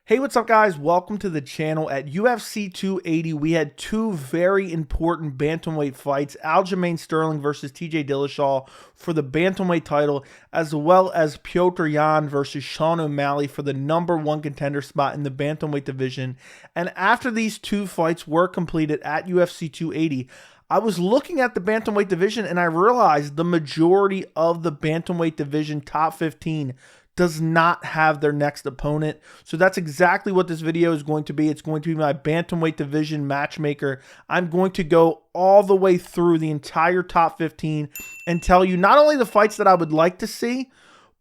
Hey, what's up guys? Welcome to the channel. At UFC 280, we had two very important bantamweight fights, Aljamain Sterling versus TJ Dillashaw for the bantamweight title, as well as Petr Yan versus Sean O'Malley for the #1 contender spot in the bantamweight division. And after these two fights were completed at UFC 280, I was looking at the bantamweight division and I realized the majority of the bantamweight division top 15 does not have their next opponent. So that's exactly what this video is going to be. It's going to be my bantamweight division matchmaker. I'm going to go all the way through the entire top 15 and tell you not only the fights that I would like to see,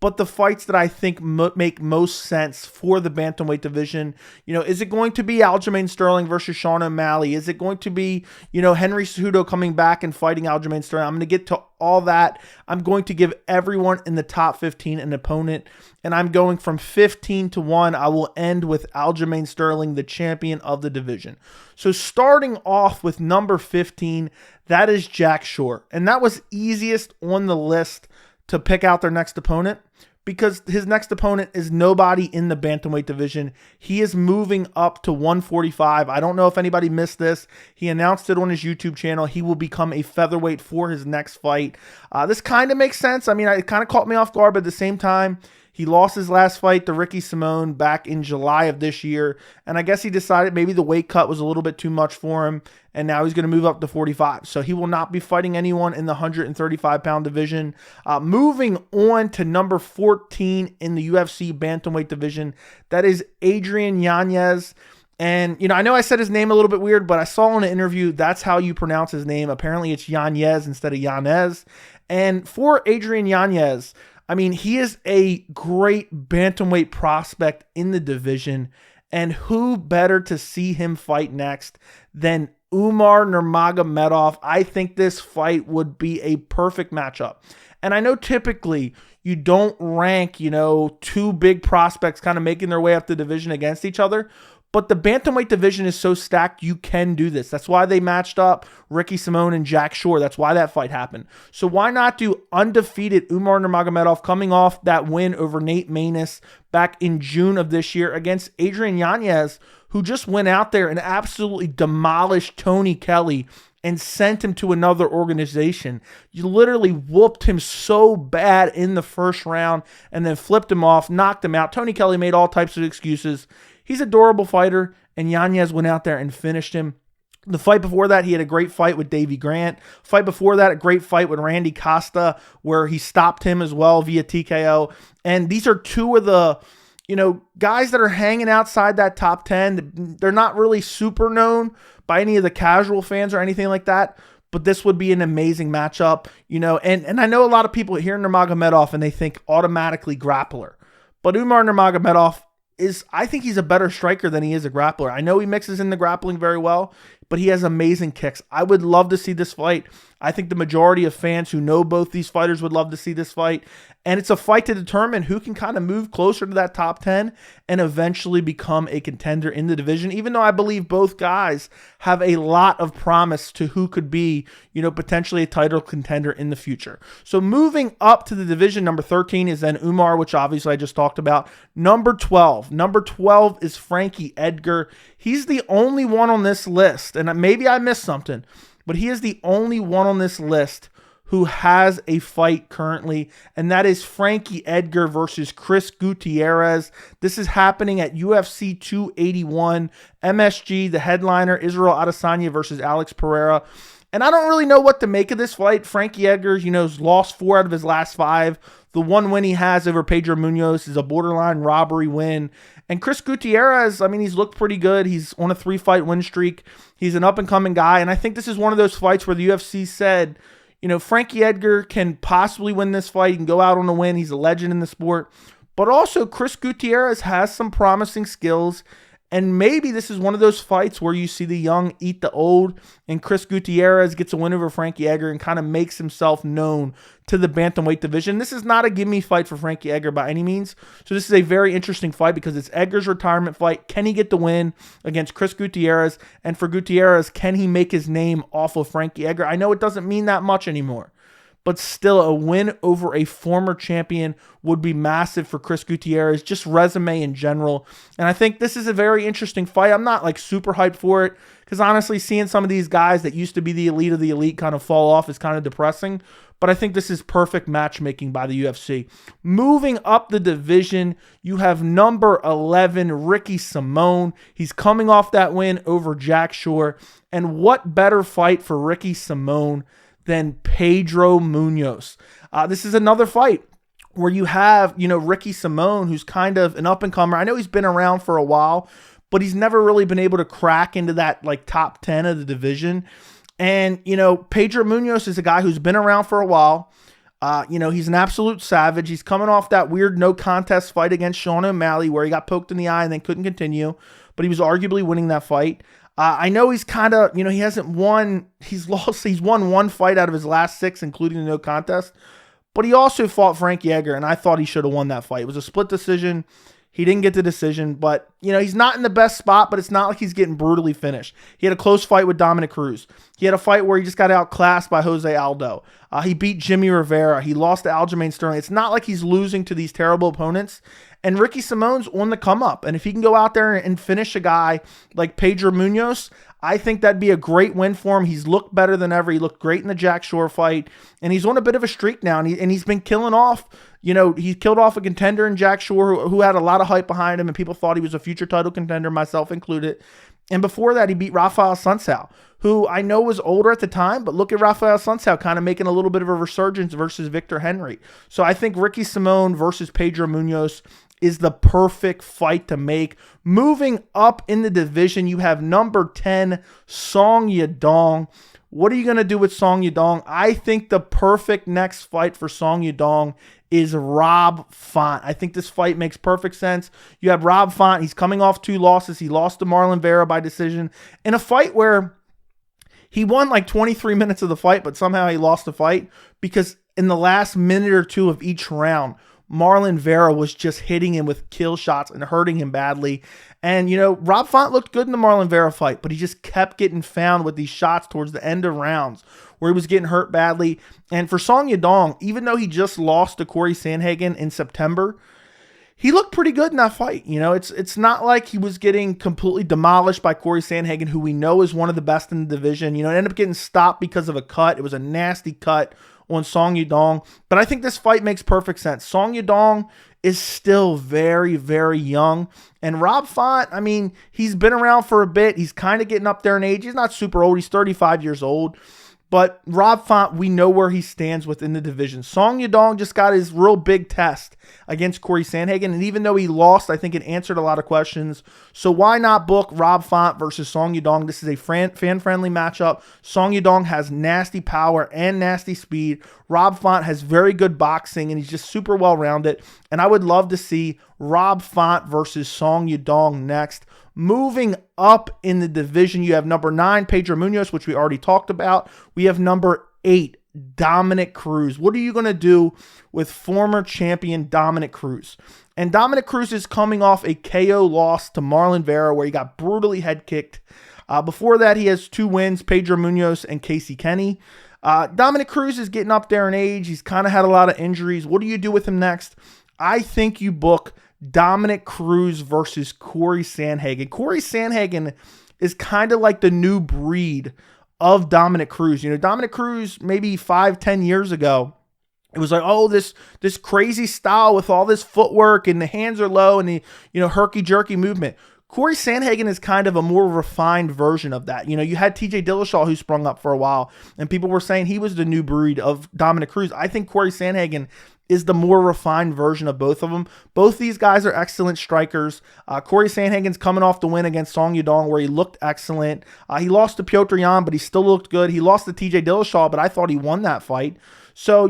but the fights that I think make most sense for the bantamweight division. You know, is it going to be Aljamain Sterling versus Sean O'Malley? Is it going to be, Henry Cejudo coming back and fighting Aljamain Sterling? I'm going to get to all that. I'm going to give everyone in the top 15 an opponent, and I'm going from 15 to 1. I will end with Aljamain Sterling, the champion of the division. So starting off with number 15, that is Jack Shore. And that was easiest on the list to pick out their next opponent, because his next opponent is nobody in the bantamweight division. He is moving up to 145. I don't know if anybody missed this. He announced it on his YouTube channel. He will become a featherweight for his next fight. This kind of makes sense. I mean, it kind of caught me off guard, but at the same time, he lost his last fight to Ricky Simone back in July of this year, and I guess he decided maybe the weight cut was a little bit too much for him, and now he's going to move up to 45. So he will not be fighting anyone in the 135-pound division. Moving on to number 14 in the UFC bantamweight division, that is Adrian Yanez. And, I know I said his name a little bit weird, but I saw in an interview that's how you pronounce his name. Apparently it's Yanez instead of Yanez. And for Adrian Yanez, I mean, he is a great bantamweight prospect in the division, and who better to see him fight next than Umar Nurmagomedov? I think this fight would be a perfect matchup. And I know typically you don't rank, two big prospects kind of making their way up the division against each other, but the bantamweight division is so stacked, you can do this. That's why they matched up Ricky Simone and Jack Shore. That's why that fight happened. So why not do undefeated Umar Nurmagomedov coming off that win over Nate Maness back in June of this year against Adrian Yanez, who just went out there and absolutely demolished Tony Kelly and sent him to another organization. You literally whooped him so bad in the first round and then flipped him off, knocked him out. Tony Kelly made all types of excuses. He's a durable fighter, and Yanez went out there and finished him. The fight before that, he had a great fight with Davey Grant. Fight before that, a great fight with Randy Costa, where he stopped him as well via TKO. And these are two of the, guys that are hanging outside that top 10. They're not really super known by any of the casual fans or anything like that, but this would be an amazing matchup, and I know a lot of people hear Nurmagomedov and they think automatically grappler. But Umar Nurmagomedov I think he's a better striker than he is a grappler. I know he mixes in the grappling very well, but he has amazing kicks. I would love to see this fight. I think the majority of fans who know both these fighters would love to see this fight. And it's a fight to determine who can kind of move closer to that top 10 and eventually become a contender in the division, even though I believe both guys have a lot of promise to who could be, potentially a title contender in the future. So moving up to the division, number 13 is then Umar, which obviously I just talked about. Number 12 is Frankie Edgar. He's the only one on this list, and maybe I missed something, but he is the only one on this list who has a fight currently, and that is Frankie Edgar versus Chris Gutierrez. This is happening at UFC 281. MSG, the headliner, Israel Adesanya versus Alex Pereira. And I don't really know what to make of this fight. Frankie Edgar, has lost 4 out of his last 5. The one win he has over Pedro Munoz is a borderline robbery win. And Chris Gutierrez, I mean, he's looked pretty good. He's on a 3-fight win streak. He's an up-and-coming guy. And I think this is one of those fights where the UFC said, Frankie Edgar can possibly win this fight. He can go out on a win. He's a legend in the sport. But also, Chris Gutierrez has some promising skills. And maybe this is one of those fights where you see the young eat the old, and Chris Gutierrez gets a win over Frankie Edgar and kind of makes himself known to the bantamweight division. This is not a gimme fight for Frankie Edgar by any means. So this is a very interesting fight because it's Edgar's retirement fight. Can he get the win against Chris Gutierrez? And for Gutierrez, can he make his name off of Frankie Edgar? I know it doesn't mean that much anymore, but still a win over a former champion would be massive for Chris Gutierrez, just resume in general. And I think this is a very interesting fight. I'm not like super hyped for it because honestly, seeing some of these guys that used to be the elite of the elite kind of fall off is kind of depressing. But I think this is perfect matchmaking by the UFC. Moving up the division, you have number 11, Ricky Simón. He's coming off that win over Jack Shore. And what better fight for Ricky Simón than Pedro Munoz? This is another fight where you have, Ricky Simón, who's kind of an up-and-comer. I know he's been around for a while, but he's never really been able to crack into that like top 10 of the division. And, Pedro Munoz is a guy who's been around for a while. He's an absolute savage. He's coming off that weird no contest fight against Sean O'Malley where he got poked in the eye and then couldn't continue, but he was arguably winning that fight. I know he's kind of, he hasn't won. He's won one fight out of his last 6, including the no contest, but he also fought Frank Yeager, and I thought he should have won that fight. It was a split decision. He didn't get the decision, but, he's not in the best spot, but it's not like he's getting brutally finished. He had a close fight with Dominic Cruz. He had a fight where he just got outclassed by Jose Aldo. He beat Jimmy Rivera. He lost to Aljamain Sterling. It's not like he's losing to these terrible opponents. And Ricky Simón's on the come up. And if he can go out there and finish a guy like Pedro Munoz, I think that'd be a great win for him. He's looked better than ever. He looked great in the Jack Shore fight. And he's on a bit of a streak now. And he's been killing off. He killed off a contender in Jack Shore who had a lot of hype behind him. And people thought he was a future title contender, myself included. And before that, he beat Rafael Sunsao, who I know was older at the time, but look at Rafael Sunsao kind of making a little bit of a resurgence versus Victor Henry. So I think Ricky Simón versus Pedro Munoz is the perfect fight to make. Moving up in the division, you have number 10, Song Yadong. What are you going to do with Song Yadong? I think the perfect next fight for Song Yadong is Rob Font. I think this fight makes perfect sense. You have Rob Font. He's coming off 2 losses. He lost to Marlon Vera by decision in a fight where he won like 23 minutes of the fight, but somehow he lost the fight because in the last minute or 2 of each round, Marlon Vera was just hitting him with kill shots and hurting him badly. And, Rob Font looked good in the Marlon Vera fight, but he just kept getting found with these shots towards the end of rounds where he was getting hurt badly. And for Song Yadong, even though he just lost to Corey Sandhagen in September, he looked pretty good in that fight. It's not like he was getting completely demolished by Corey Sandhagen, who we know is one of the best in the division. It ended up getting stopped because of a cut. It was a nasty cut on Song Yadong. But I think this fight makes perfect sense. Song Yadong is still very, very young. And Rob Font, he's been around for a bit. He's kind of getting up there in age. He's not super old. He's 35 years old. But Rob Font, we know where he stands within the division. Song Yadong just got his real big test against Corey Sandhagen. And even though he lost, I think it answered a lot of questions. So why not book Rob Font versus Song Yadong? This is a fan-friendly matchup. Song Yadong has nasty power and nasty speed. Rob Font has very good boxing, and he's just super well-rounded. And I would love to see Rob Font versus Song Yadong next. Moving up in the division, you have number 9, Pedro Munoz, which we already talked about. We have number 8, Dominic Cruz. What are you going to do with former champion Dominic Cruz? And Dominic Cruz is coming off a KO loss to Marlon Vera where he got brutally head kicked. Before that, he has 2 wins, Pedro Munoz and Casey Kenny. Dominic Cruz is getting up there in age. He's kind of had a lot of injuries. What do you do with him next? I think you book Dominic Cruz versus Corey Sandhagen. Corey Sandhagen is kind of like the new breed of Dominic Cruz. Dominic Cruz maybe 5-10 years ago, it was like, oh, this crazy style with all this footwork and the hands are low and the herky-jerky movement. Corey Sandhagen is kind of a more refined version of that. You had TJ Dillashaw who sprung up for a while, and people were saying he was the new breed of Dominic Cruz. I think Corey Sandhagen is the more refined version of both of them. Both these guys are excellent strikers. Corey Sandhagen's coming off the win against Song Yadong where he looked excellent. He lost to Petr Yan, but he still looked good. He lost to TJ Dillashaw, but I thought he won that fight. So,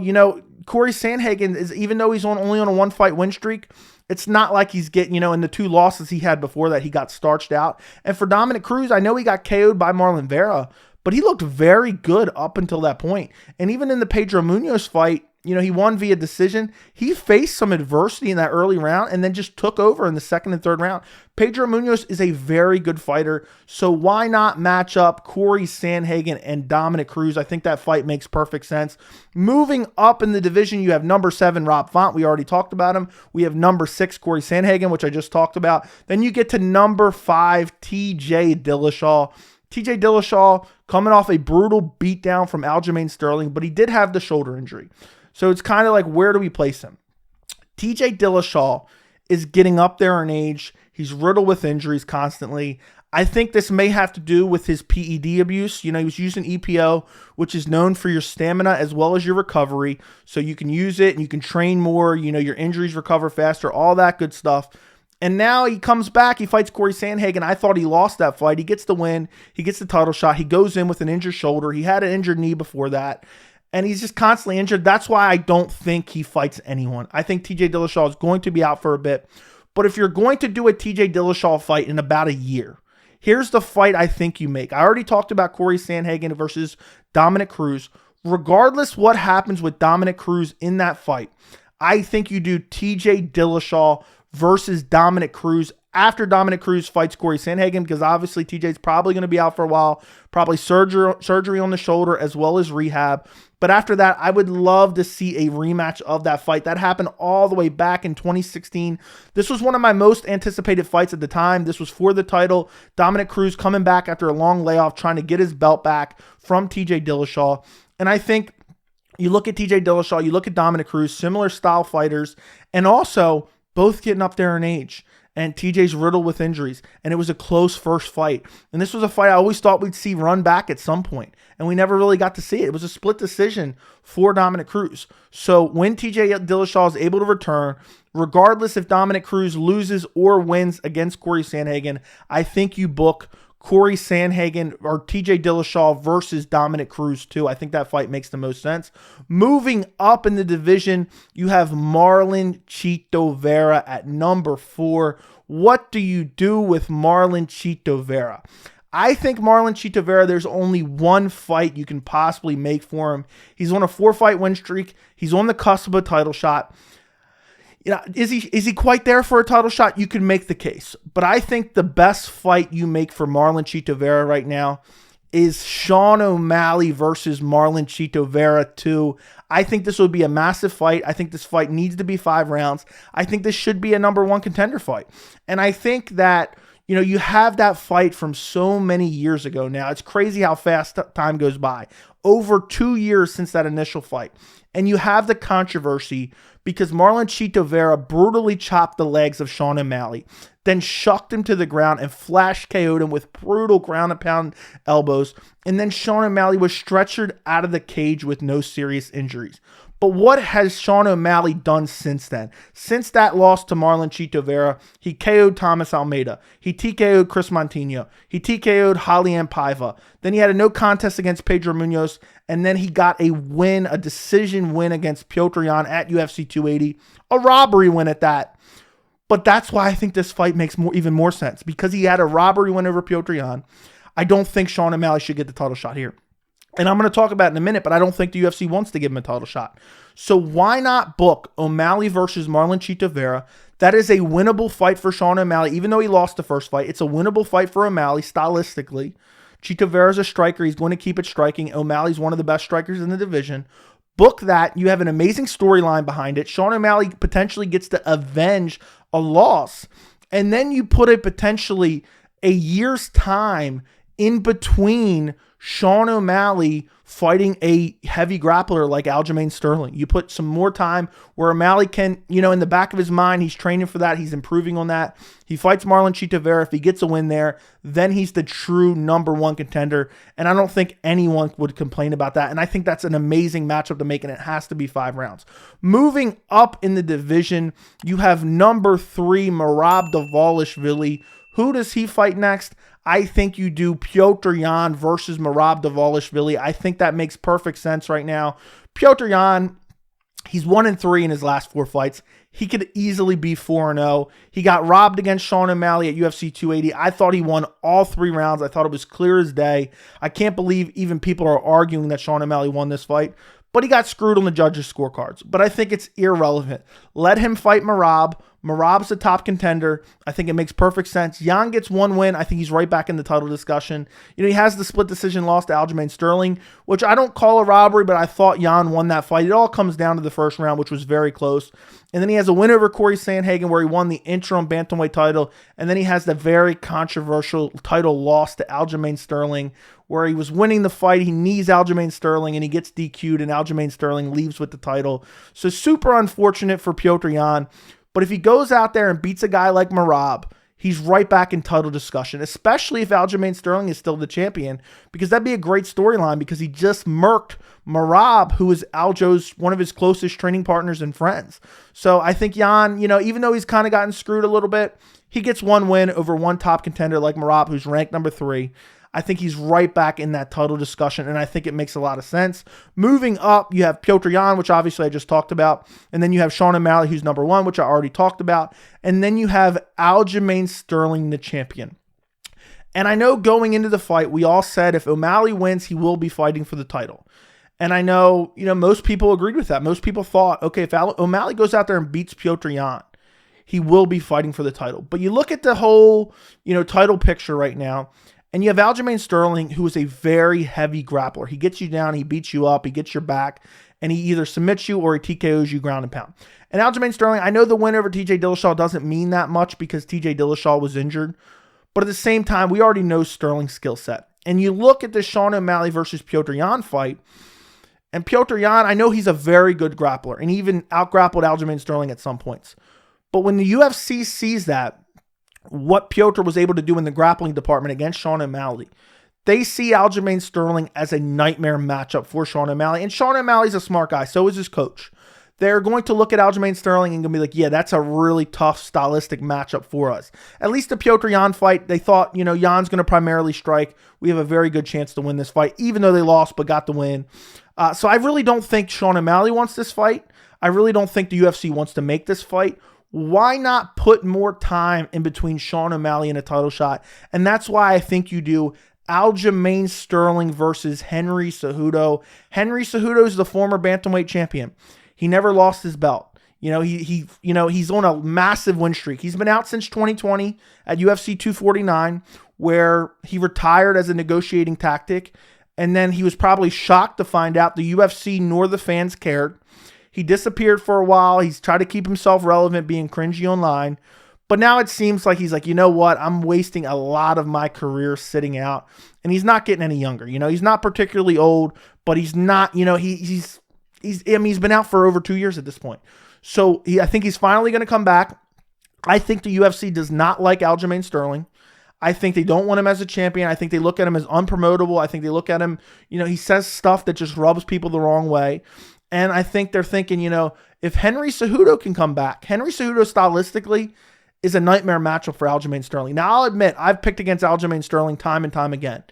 Corey Sandhagen, is, even though he's only on a 1-fight win streak, it's not like he's getting, in the 2 losses he had before that, he got starched out. And for Dominic Cruz, I know he got KO'd by Marlon Vera, but he looked very good up until that point. And even in the Pedro Munoz fight, he won via decision. He faced some adversity in that early round and then just took over in the second and third round. Pedro Munoz is a very good fighter, so why not match up Corey Sandhagen and Dominic Cruz? I think that fight makes perfect sense. Moving up in the division, you have number 7, Rob Font. We already talked about him. We have number 6, Corey Sandhagen, which I just talked about. Then you get to number 5, TJ Dillashaw. TJ Dillashaw coming off a brutal beatdown from Aljamain Sterling, but he did have the shoulder injury. So it's kind of like, where do we place him? TJ Dillashaw is getting up there in age. He's riddled with injuries constantly. I think this may have to do with his PED abuse. He was using EPO, which is known for your stamina as well as your recovery. So you can use it and you can train more. Your injuries recover faster, all that good stuff. And now he comes back. He fights Corey Sandhagen. I thought he lost that fight. He gets the win. He gets the title shot. He goes in with an injured shoulder. He had an injured knee before that. And he's just constantly injured. That's why I don't think he fights anyone. I think TJ Dillashaw is going to be out for a bit. But if you're going to do a TJ Dillashaw fight in about a year, here's the fight I think you make. I already talked about Corey Sandhagen versus Dominic Cruz. Regardless what happens with Dominic Cruz in that fight, I think you do TJ Dillashaw versus Dominic Cruz after Dominic Cruz fights Corey Sandhagen, because obviously TJ's probably going to be out for a while, probably surgery on the shoulder as well as rehab. But after that, I would love to see a rematch of that fight. That happened all the way back in 2016. This was one of my most anticipated fights at the time. This was for the title. Dominic Cruz coming back after a long layoff, trying to get his belt back from TJ Dillashaw. And I think you look at TJ Dillashaw, you look at Dominic Cruz, similar style fighters, and also both getting up there in age. And TJ's riddled with injuries. And it was a close first fight. And this was a fight I always thought we'd see run back at some point. And we never really got to see it. It was a split decision for Dominic Cruz. So when TJ Dillashaw is able to return, regardless if Dominic Cruz loses or wins against Corey Sandhagen, I think you book Corey Sandhagen or TJ Dillashaw versus Dominic Cruz too. I think that fight makes the most sense. Moving up in the division, you have Marlon Chito Vera at number 4. What do you do with Marlon Chito Vera? I think Marlon Chito Vera, there's only one fight you can possibly make for him. He's on a 4-fight win streak. He's on the cusp of a title shot. Is he quite there for a title shot? You can make the case. But I think the best fight you make for Marlon Chito Vera right now is Sean O'Malley versus Marlon Chito Vera 2. I think this would be a massive fight. I think this fight needs to be 5 rounds. I think this should be a number 1 contender fight. And I think that, you have that fight from so many years ago now. It's crazy how fast time goes by. Over 2 years since that initial fight. And you have the controversy because Marlon Chito Vera brutally chopped the legs of Sean O'Malley, then shucked him to the ground and flash KO'd him with brutal ground and pound elbows. And then Sean O'Malley was stretchered out of the cage with no serious injuries. But what has Sean O'Malley done since then? Since that loss to Marlon Chito Vera, he KO'd Thomas Almeida. He TKO'd Chris Montino. He TKO'd Raulian Paiva. Then he had a no contest against Pedro Munoz. And then he got a win, a decision win against Petr Yan at UFC 280. A robbery win at that. But that's why I think this fight makes even more sense. Because he had a robbery win over Petr Yan. I don't think Sean O'Malley should get the title shot here. And I'm going to talk about it in a minute, but I don't think the UFC wants to give him a title shot. So why not book O'Malley versus Marlon Chito Vera? That is a winnable fight for Sean O'Malley, even though he lost the first fight. It's a winnable fight for O'Malley stylistically. Chito Vera is a striker. He's going to keep it striking. O'Malley's one of the best strikers in the division. Book that. You have an amazing storyline behind it. Sean O'Malley potentially gets to avenge a loss. And then you put it potentially a year's time in between Sean O'Malley fighting a heavy grappler like Aljamain Sterling. You put some more time where O'Malley can, in the back of his mind, he's training for that. He's improving on that. He fights Marlon Chito Vera. If he gets a win there, then he's the true number 1 contender. And I don't think anyone would complain about that. And I think that's an amazing matchup to make, and it has to be 5 rounds. Moving up in the division, you have number 3, Merab Dvalishvili. Who does he fight next? I think you do Petr Yan versus Merab Dvalishvili. I think that makes perfect sense right now. Petr Yan, he's 1-3 in his last 4 fights. He could easily be 4-0. He got robbed against Sean O'Malley at UFC 280. I thought he won all 3 rounds. I thought it was clear as day. I can't believe even people are arguing that Sean O'Malley won this fight. but he got screwed on the judges' scorecards. But I think it's irrelevant. Let him fight Merab. Merab's a top contender. I think it makes perfect sense. Yan gets one win. I think he's right back in the title discussion. You know, he has the split decision loss to Aljamain Sterling, which I don't call a robbery, but I thought Yan won that fight. It all comes down to the first round, which was very close. And then he has a win over Corey Sandhagen where he won the interim bantamweight title. And then he has the very controversial title loss to Aljamain Sterling where he was winning the fight. He knees Aljamain Sterling and he gets DQ'd and Aljamain Sterling leaves with the title. So super unfortunate for Petr Yan. But if he goes out there and beats a guy like Merab, he's right back in title discussion, especially if Aljamain Sterling is still the champion, because that'd be a great storyline because he just murked Merab, who is Aljo's one of his closest training partners and friends. So I think Yan, you know, even though he's kind of gotten screwed a little bit, he gets one win over one top contender like Merab, who's ranked number 3. I think he's right back in that title discussion, and I think it makes a lot of sense. Moving up, you have Petr Yan, which obviously I just talked about, and then you have Sean O'Malley, who's number 1, which I already talked about, and then you have Aljamain Sterling, the champion. And I know going into the fight, we all said if O'Malley wins, he will be fighting for the title. And I know, you know, most people agreed with that. Most people thought, okay, if O'Malley goes out there and beats Petr Yan, he will be fighting for the title. But you look at the whole, you know, title picture right now, and you have Aljamain Sterling, who is a very heavy grappler. He gets you down, he beats you up, he gets your back, and he either submits you or he TKOs you ground and pound. And Aljamain Sterling, I know the win over TJ Dillashaw doesn't mean that much because TJ Dillashaw was injured, but at the same time, we already know Sterling's skill set. And you look at the Sean O'Malley versus Petr Yan fight, and Petr Yan, I know he's a very good grappler, and he even out-grappled Aljamain Sterling at some points. But when the UFC sees that, what Petr was able to do in the grappling department against Sean O'Malley, they see Aljamain Sterling as a nightmare matchup for Sean O'Malley. And Sean O'Malley's a smart guy. So is his coach. They're going to look at Aljamain Sterling and going to be like, yeah, that's a really tough stylistic matchup for us. At least the Petr Yan fight, they thought, you know, Yan's going to primarily strike. We have a very good chance to win this fight, even though they lost but got the win. So I really don't think Sean O'Malley wants this fight. I really don't think the UFC wants to make this fight. Why not put more time in between Sean O'Malley and a title shot? And that's why I think you do Aljamain Sterling versus Henry Cejudo. Henry Cejudo is the former bantamweight champion. He never lost his belt. You know, he's on a massive win streak. He's been out since 2020 at UFC 249, where he retired as a negotiating tactic. And then he was probably shocked to find out the UFC nor the fans cared. He disappeared for a while. He's tried to keep himself relevant, being cringy online. But now it seems like he's like, you know what? I'm wasting a lot of my career sitting out. And he's not getting any younger. You know, he's not particularly old, but he's not, you know, he's been out for over 2 years at this point. So I think he's finally going to come back. I think the UFC does not like Aljamain Sterling. I think they don't want him as a champion. I think they look at him as unpromotable. I think they look at him, you know, he says stuff that just rubs people the wrong way. And I think they're thinking, you know, if Henry Cejudo can come back, Henry Cejudo stylistically is a nightmare matchup for Aljamain Sterling. Now, I'll admit, I've picked against Aljamain Sterling time and time again,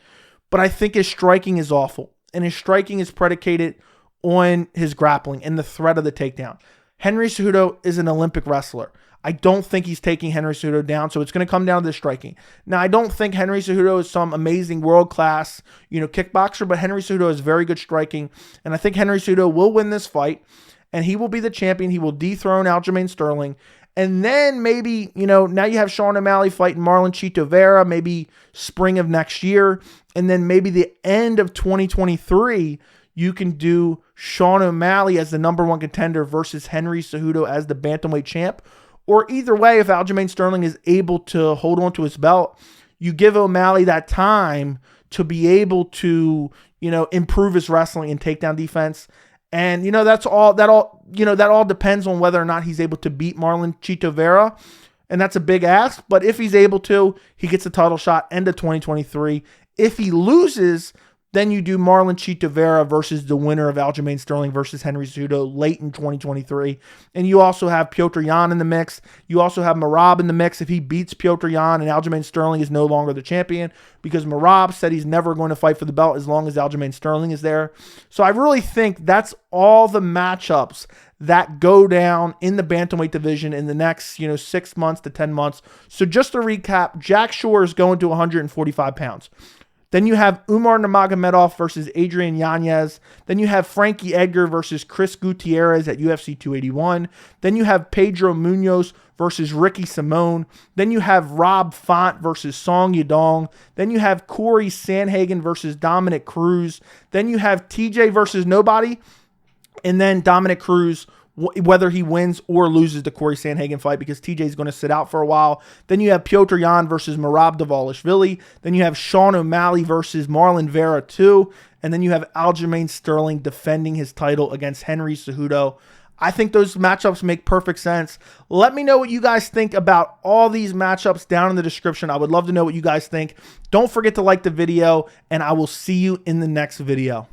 but I think his striking is awful. And his striking is predicated on his grappling and the threat of the takedown. Henry Cejudo is an Olympic wrestler. I don't think he's taking Henry Cejudo down, so it's going to come down to the striking. Now, I don't think Henry Cejudo is some amazing world-class, you know, kickboxer, but Henry Cejudo is very good striking, and I think Henry Cejudo will win this fight, and he will be the champion. He will dethrone Aljamain Sterling, and then maybe, you know, now you have Sean O'Malley fighting Marlon Chito Vera, maybe spring of next year, and then maybe the end of 2023, you can do Sean O'Malley as the #1 contender versus Henry Cejudo as the bantamweight champ. Or either way, if Aljamain Sterling is able to hold on to his belt, you give O'Malley that time to be able to, you know, improve his wrestling and takedown defense. And, you know, that all depends on whether or not he's able to beat Marlon Chito Vera. And that's a big ask. But if he's able to, he gets a title shot end of 2023. If he loses, then you do Marlon Chito Vera versus the winner of Aljamain Sterling versus Henry Cejudo late in 2023. And you also have Petr Yan in the mix. You also have Merab in the mix if he beats Petr Yan and Aljamain Sterling is no longer the champion, because Merab said he's never going to fight for the belt as long as Aljamain Sterling is there. So I really think that's all the matchups that go down in the bantamweight division in the next, 6 months to 10 months. So just to recap, Jack Shore is going to 145 pounds. Then you have Umar Nurmagomedov versus Adrian Yanez. Then you have Frankie Edgar versus Chris Gutierrez at UFC 281. Then you have Pedro Munoz versus Ricky Simone. Then you have Rob Font versus Song Yadong. Then you have Corey Sandhagen versus Dominic Cruz. Then you have TJ versus nobody. And then Dominic Cruz, whether he wins or loses the Corey Sandhagen fight, because TJ is going to sit out for a while. Then you have Petr Yan versus Merab Dvalishvili. Then you have Sean O'Malley versus Marlon Vera 2. And then you have Aljamain Sterling defending his title against Henry Cejudo. I think those matchups make perfect sense. Let me know what you guys think about all these matchups down in the description. I would love to know what you guys think. Don't forget to like the video, and I will see you in the next video.